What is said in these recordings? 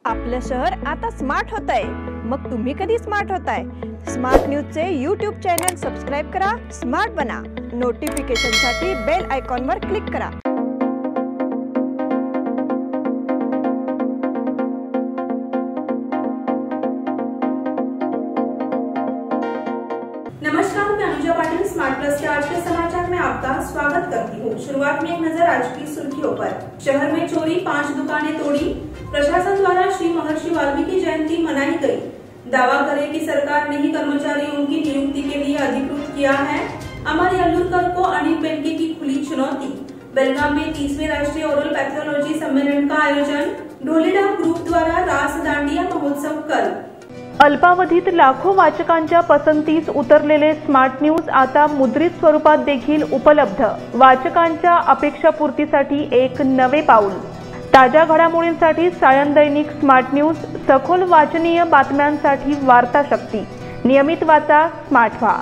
आपलं शहर आता स्मार्ट होत आहे। मग तुम्ही कधी स्मार्ट होताय? स्मार्ट न्यूजचे यूट्यूब चॅनल सबस्क्राइब करा, स्मार्ट बना। नोटिफिकेशनसाठी बेल आयकॉनवर क्लिक करा। नमस्कार, मैं अनुजा पाटिल स्मार्ट प्लस के आज के समाचार में आपका स्वागत करती हूँ। शुरुआत में एक नजर आज की सुर्खियों पर। शहर में चोरी, 5 दुकानें तोड़ी। प्रशासन द्वारा श्री महर्षि वाल्मीकि जयंती मनाई गई। दावा करें कि सरकार ने ही कर्मचारियों की नियुक्ति के लिए अधिकृत किया है। अमर यल्लुरकर को अनिल बेनके की खुली चुनौती। बेलगाम में 30वें राष्ट्रीय ओरल पैथोलॉजी सम्मेलन का आयोजन। ढोलेडा ग्रुप द्वारा रास दांडिया महोत्सव कल। अल्पावधीत लाखो वाचकांच्या पसंतीस उतरलेले स्मार्ट न्यूज आता मुद्रित स्वरूपात देखील उपलब्ध। वाचकांच्या अपेक्षापूर्तीसाठी एक नवे पाऊल। ताज्या घडामोडींसाठी सायन दैनिक स्मार्ट न्यूज, सखोल वाचनीय बातम्यांसाठी वार्ता शक्ती। नियमित वाचा, स्मार्ट व्हा।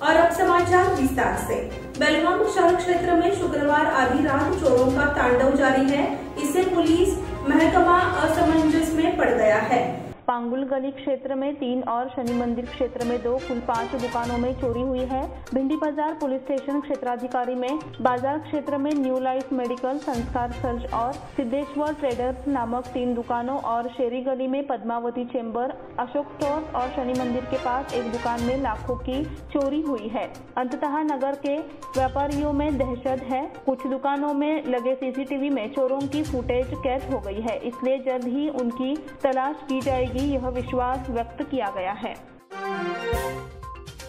और अब समाचार विस्तार से। बेलगाम शहर क्षेत्र में शुक्रवार आधी रात चोरों का तांडव जारी है। इससे पुलिस महकमा असमंजस में पड़ गया है। पांगुल गली क्षेत्र में 3 और शनि मंदिर क्षेत्र में 2 कुल 5 दुकानों में चोरी हुई है। भिंडी बाजार पुलिस स्टेशन क्षेत्राधिकारी में बाजार क्षेत्र में न्यू लाइफ मेडिकल, संस्कार सर्च और सिद्धेश्वर ट्रेडर्स नामक 3 दुकानों और शेरी गली में पद्मावती चेंबर, अशोक स्टोर और शनि मंदिर के पास एक दुकान में लाखों की चोरी हुई है। अंततः नगर के व्यापारियों में दहशत है। कुछ दुकानों में लगे सीसीटीवी में चोरों की फुटेज कैद हो गई है, इसलिए जल्द ही उनकी तलाश की जाएगी, यह विश्वास व्यक्त किया गया है।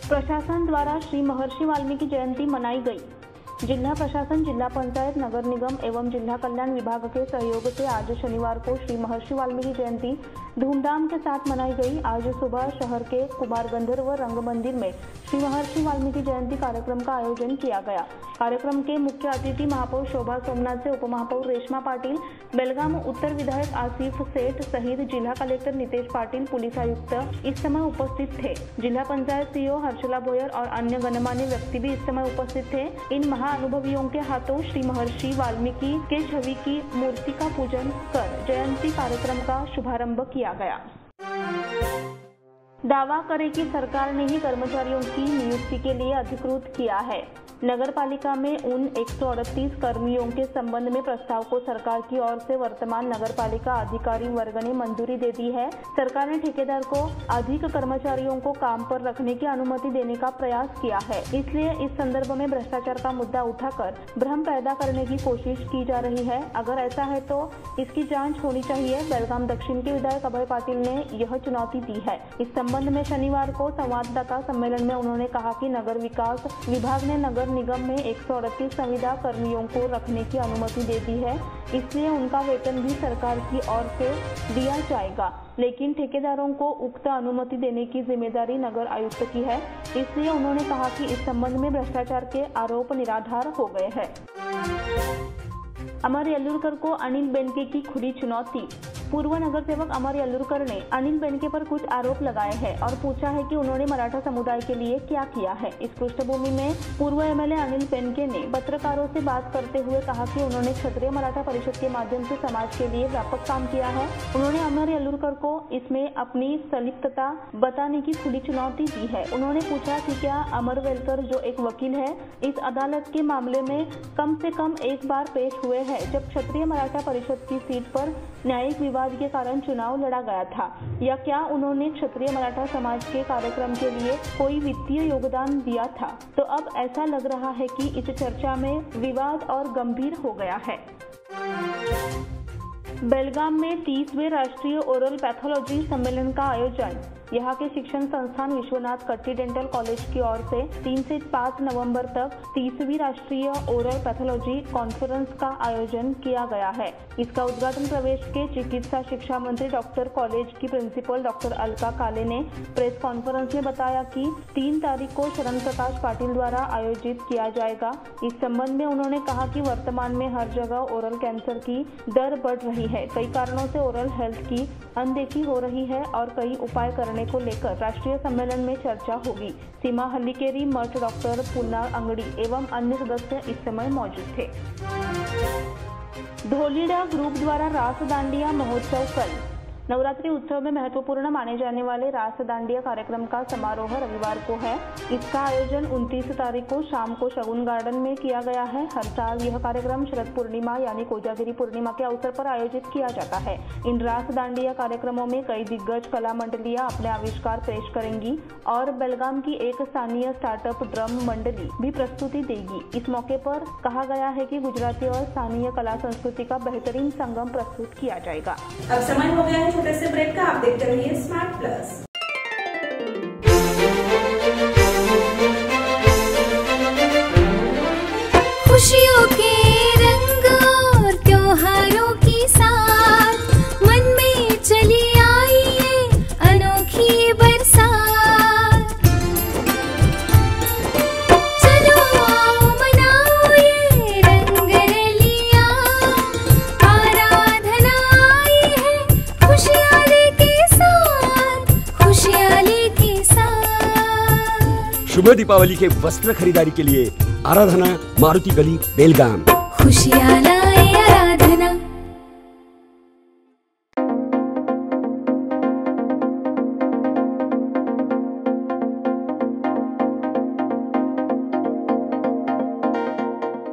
प्रशासन द्वारा श्री महर्षि वाल्मीकि जयंती मनाई गई। जिला प्रशासन, जिला पंचायत, नगर निगम एवं जिला कल्याण विभाग के सहयोग से आज शनिवार को श्री महर्षि वाल्मीकि जयंती धूमधाम के साथ मनाई गई। आज सुबह शहर के कुमार गंधर्व रंग मंदिर में श्री महर्षि वाल्मीकि जयंती कार्यक्रम का आयोजन किया गया। कार्यक्रम के मुख्य अतिथि महापौर शोभा सोमनाथ से उपमहापौर रेशमा पाटिल, बेलगाम उत्तर विधायक आसिफ सेठ सहित जिला कलेक्टर नितेश पाटिल, पुलिस आयुक्त इस समय उपस्थित थे। जिला पंचायत सीईओ हर्षला बोयर और अन्य गणमान्य व्यक्ति भी इस समय उपस्थित थे। इन महाअनुभवियों के हाथों श्री महर्षि वाल्मीकि के छवि की मूर्ति का पूजन कर जयंती कार्यक्रम का शुभारंभ किया गया। दावा करें कि सरकार ने ही कर्मचारियों की नियुक्ति के लिए अधिकृत किया है। नगर पालिका में उन 138 कर्मियों के संबंध में प्रस्ताव को सरकार की ओर से वर्तमान नगर पालिका अधिकारी वर्ग ने मंजूरी दे दी है। सरकार ने ठेकेदार को अधिक कर्मचारियों को काम पर रखने की अनुमति देने का प्रयास किया है, इसलिए इस संदर्भ में भ्रष्टाचार का मुद्दा उठाकर भ्रम पैदा करने की कोशिश की जा रही है। अगर ऐसा है तो इसकी जाँच होनी चाहिए। बेलगाम दक्षिण के विधायक अभय पाटिल ने यह चुनौती दी है। इस संबंध में शनिवार को संवाददाता सम्मेलन में उन्होंने कहा कि नगर विकास विभाग ने नगर निगम में 138 संविदा कर्मियों को रखने की अनुमति दे दी है, इसलिए उनका वेतन भी सरकार की ओर से दिया जाएगा, लेकिन ठेकेदारों को उक्त अनुमति देने की जिम्मेदारी नगर आयुक्त की है। इसलिए उन्होंने कहा कि इस संबंध में भ्रष्टाचार के आरोप निराधार हो गए हैं। अमर यल्लुरकर को अनिल बेनके की खुली चुनौती। पूर्व नगर सेवक अमर यल्लुरकर ने अनिल बेनके पर कुछ आरोप लगाए हैं और पूछा है कि उन्होंने मराठा समुदाय के लिए क्या किया है। इस पृष्ठभूमि में पूर्व एमएलए अनिल बेनके ने पत्रकारों से बात करते हुए कहा कि उन्होंने क्षत्रिय मराठा परिषद के माध्यम से समाज के लिए व्यापक काम किया है। उन्होंने अमर यल्लुरकर को इसमें अपनी संलिप्तता बताने की खुली चुनौती दी है। उन्होंने पूछा कि क्या अमर वेलकर, जो एक वकील है, इस अदालत के मामले में कम से कम एक बार पेश हुए हैं जब क्षत्रिय मराठा परिषद की सीट पर न्यायिक विवाद के कारण चुनाव लड़ा गया था, या क्या उन्होंने क्षत्रिय मराठा समाज के कार्यक्रम के लिए कोई वित्तीय योगदान दिया था। तो अब ऐसा लग रहा है कि इस चर्चा में विवाद और गंभीर हो गया है। बेलगाम में 30वें राष्ट्रीय ओरल पैथोलॉजी सम्मेलन का आयोजन। यहाँ के शिक्षण संस्थान विश्वनाथ कट्टी डेंटल कॉलेज की ओर से 3 से 5 नवंबर तक 30वीं राष्ट्रीय ओरल पैथोलॉजी कॉन्फ्रेंस का आयोजन किया गया है। इसका उद्घाटन प्रदेश के चिकित्सा शिक्षा मंत्री डॉक्टर कॉलेज की प्रिंसिपल डॉक्टर अलका काले ने प्रेस कॉन्फ्रेंस में बताया कि 3 तारीख को शरण प्रकाश पाटिल द्वारा आयोजित किया जाएगा। इस संबंध में उन्होंने कहा कि वर्तमान में हर जगह ओरल कैंसर की दर बढ़ रही है। कई कारणों से ओरल हेल्थ की अनदेखी हो रही है और कई उपाय करने को लेकर राष्ट्रीय सम्मेलन में चर्चा होगी। सीमा हल्लीकेरी मठ, डॉक्टर पुन्ना अंगड़ी एवं अन्य सदस्य इस समय मौजूद थे। धोलीडा ग्रुप द्वारा रास दांडिया महोत्सव कल। नवरात्रि उत्सव में महत्वपूर्ण माने जाने वाले रास दांडिया कार्यक्रम का समारोह रविवार को है। इसका आयोजन 29 तारीख को शाम को शगुन गार्डन में किया गया है। हर साल यह कार्यक्रम शरद पूर्णिमा यानी कोजागिरी पूर्णिमा के अवसर पर आयोजित किया जाता है। इन रास दांडिया कार्यक्रमों में कई दिग्गज कला मंडलियां अपने आविष्कार पेश करेंगी और बेलगाम की एक स्थानीय स्टार्टअप ड्रम मंडली भी प्रस्तुति देगी। इस मौके पर कहा गया है कि गुजराती और स्थानीय कला संस्कृति का बेहतरीन संगम प्रस्तुत किया जाएगा। अब समय हो गया है छोटे से ब्रेक का। आप देखते रहिए स्मार्ट प्लस। खुशियों के रंग और त्योहारों की साथ मन में चली आई है अनोखी बरसात। चलो आओ मनाओ ये रंग रलियां, आराधना आई है खुशहाली के साथ, खुशहाली के साथ। शुभ दीपावली के वस्त्र खरीदारी के लिए आराधना, मारुति गली, बेलगाम। खुशियाँ लाए आराधना।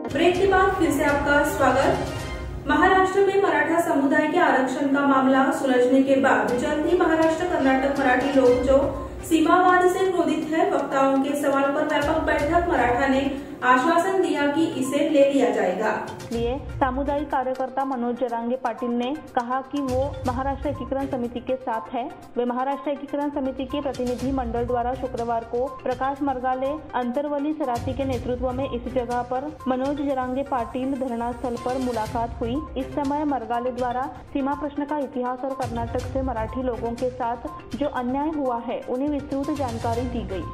ब्रेक के बाद फिर से आपका स्वागत। महाराष्ट्र में मराठा समुदाय के आरक्षण का मामला सुलझने के बाद जल्द ही महाराष्ट्र कर्नाटक मराठी लोग जो सीमावाद से क्रोधित है, वक्ताओं के सवाल पर व्यापक बैठक मराठा ने आश्वासन दिया कि इसे ले लिया जाएगा। इसलिए सामुदायिक कार्यकर्ता मनोज जरांगे पाटिल ने कहा कि वो महाराष्ट्र एकीकरण समिति के साथ है। वे महाराष्ट्र एकीकरण समिति के प्रतिनिधि मंडल द्वारा शुक्रवार को प्रकाश मरगाले, अंतरवली सराती के नेतृत्व में इस जगह पर मनोज जरांगे पाटिल धरना स्थल पर मुलाकात हुई। इस समय मरगाले द्वारा सीमा प्रश्न का इतिहास और कर्नाटक से मराठी लोगों के साथ जो अन्याय हुआ है उन्हें विस्तृत जानकारी दी गई।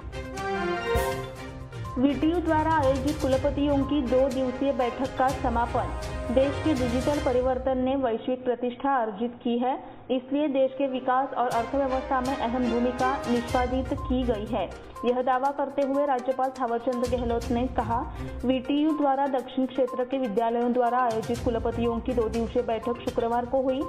वीटीयू द्वारा आयोजित कुलपतियों की 2 दिवसीय बैठक का समापन। देश के डिजिटल परिवर्तन ने वैश्विक प्रतिष्ठा अर्जित की है, इसलिए देश के विकास और अर्थव्यवस्था में अहम भूमिका निष्पादित की गई है। यह दावा करते हुए राज्यपाल थावरचंद गहलोत ने कहा, वीटीयू द्वारा दक्षिण क्षेत्र के विद्यालयों द्वारा आयोजित कुलपतियों की 2 दिवसीय बैठक शुक्रवार को हुई।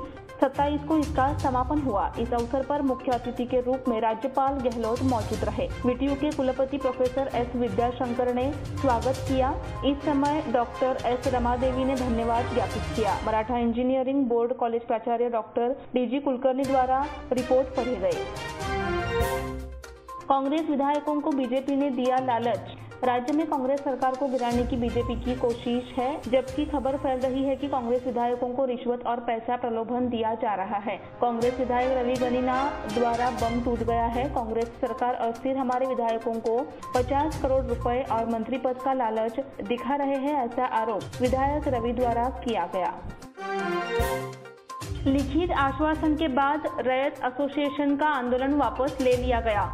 27 को इसका समापन हुआ। इस अवसर पर मुख्य अतिथि के रूप में राज्यपाल गहलोत मौजूद रहे। वीटीयू के कुलपति प्रोफेसर एस विद्याशंकर ने स्वागत किया। इस समय डॉक्टर एस रमादेवी ने धन्यवाद ज्ञापित किया। मराठा इंजीनियरिंग बोर्ड कॉलेज प्राचार्य डॉक्टर डीजी कुलकर्णी द्वारा रिपोर्ट पढ़ी गई। कांग्रेस विधायकों को बीजेपी ने दिया लालच। राज्य में कांग्रेस सरकार को गिराने की बीजेपी की कोशिश है, जबकि खबर फैल रही है कि कांग्रेस विधायकों को रिश्वत और पैसा प्रलोभन दिया जा रहा है। कांग्रेस विधायक रवि गनीना द्वारा बम टूट गया है। कांग्रेस सरकार अस्थिर हमारे विधायकों को 50 करोड़ रुपए और मंत्री पद का लालच दिखा रहे हैं, ऐसा आरोप विधायक रवि द्वारा किया गया। लिखित आश्वासन के बाद रैयत एसोसिएशन का आंदोलन वापस ले लिया गया।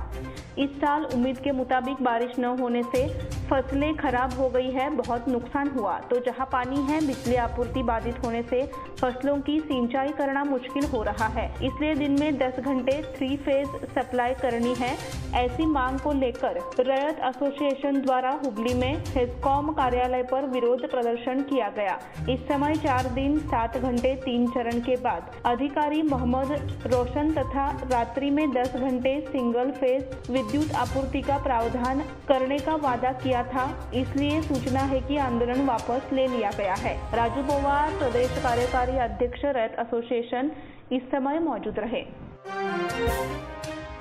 इस साल उम्मीद के मुताबिक बारिश न होने से फसलें खराब हो गई है, बहुत नुकसान हुआ। तो जहां पानी है, बिजली आपूर्ति बाधित होने से फसलों की सिंचाई करना मुश्किल हो रहा है। इसलिए दिन में 10 घंटे 3 फेज सप्लाई करनी है। ऐसी मांग को लेकर रैयत एसोसिएशन द्वारा हुबली में हेस्कॉम कार्यालय पर विरोध प्रदर्शन किया गया। इस समय 4 दिन 7 घंटे 3 चरण के बाद अधिकारी मोहम्मद रोशन तथा रात्रि में 10 घंटे सिंगल फेज विद्युत आपूर्ति का प्रावधान करने का वादा किया था। इसलिए सूचना है कि आंदोलन वापस ले लिया गया है। राजू पवार, प्रदेश कार्यकारी अध्यक्ष रैयत एसोसिएशन, इस समय मौजूद रहे।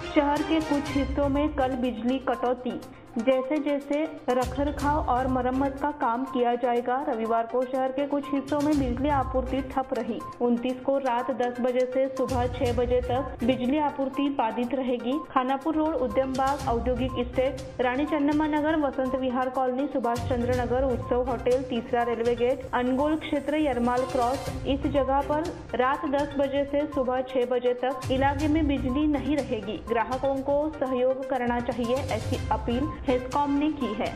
शहर के कुछ हिस्सों में कल बिजली कटौती। जैसे जैसे रखरखाव और मरम्मत का काम किया जाएगा। रविवार को शहर के कुछ हिस्सों में बिजली आपूर्ति ठप रही। 29 को रात 10 बजे से सुबह 6 बजे तक बिजली आपूर्ति बाधित रहेगी। खानापुर रोड, उद्यम बाग, औद्योगिक स्टेट, रानी चन्नम्मा नगर, वसंत विहार कॉलोनी, सुभाष चंद्र नगर, उत्सव होटल, तीसरा रेलवे गेट, अनगोल क्षेत्र, यरमाल क्रॉस, इस जगह पर रात 10 बजे से सुबह 6 बजे तक इलाके में बिजली नहीं रहेगी। ग्राहकों को सहयोग करना चाहिए, ऐसी अपील हेस्कॉम ने की है।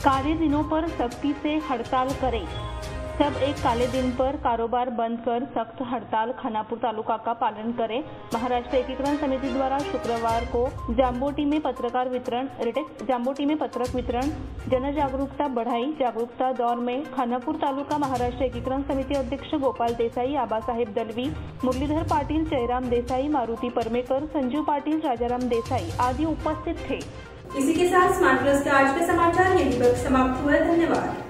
काले दिनों पर सख्ती से हड़ताल करें। सब एक काले दिन पर कारोबार बंद कर सख्त हड़ताल खानापुर तालुका का पालन करें। महाराष्ट्र एकीकरण समिति द्वारा शुक्रवार को जाम्बोटी में पत्रकार वितरण जाम्बोटी में पत्रक वितरण, जन जागरूकता बढ़ाई। जागरूकता दौर में खानापुर तालुका महाराष्ट्र एकीकरण समिति अध्यक्ष गोपाल देसाई, आबा साहेब दलवी, मुरलीधर पाटिल, जयराम देसाई, मारुति परमेकर, संजीव पाटिल, राजाराम देसाई आदि उपस्थित थे। इसी के साथ स्मार्ट प्लस के आज के समाचार यहीं पर समाप्त हुए। धन्यवाद।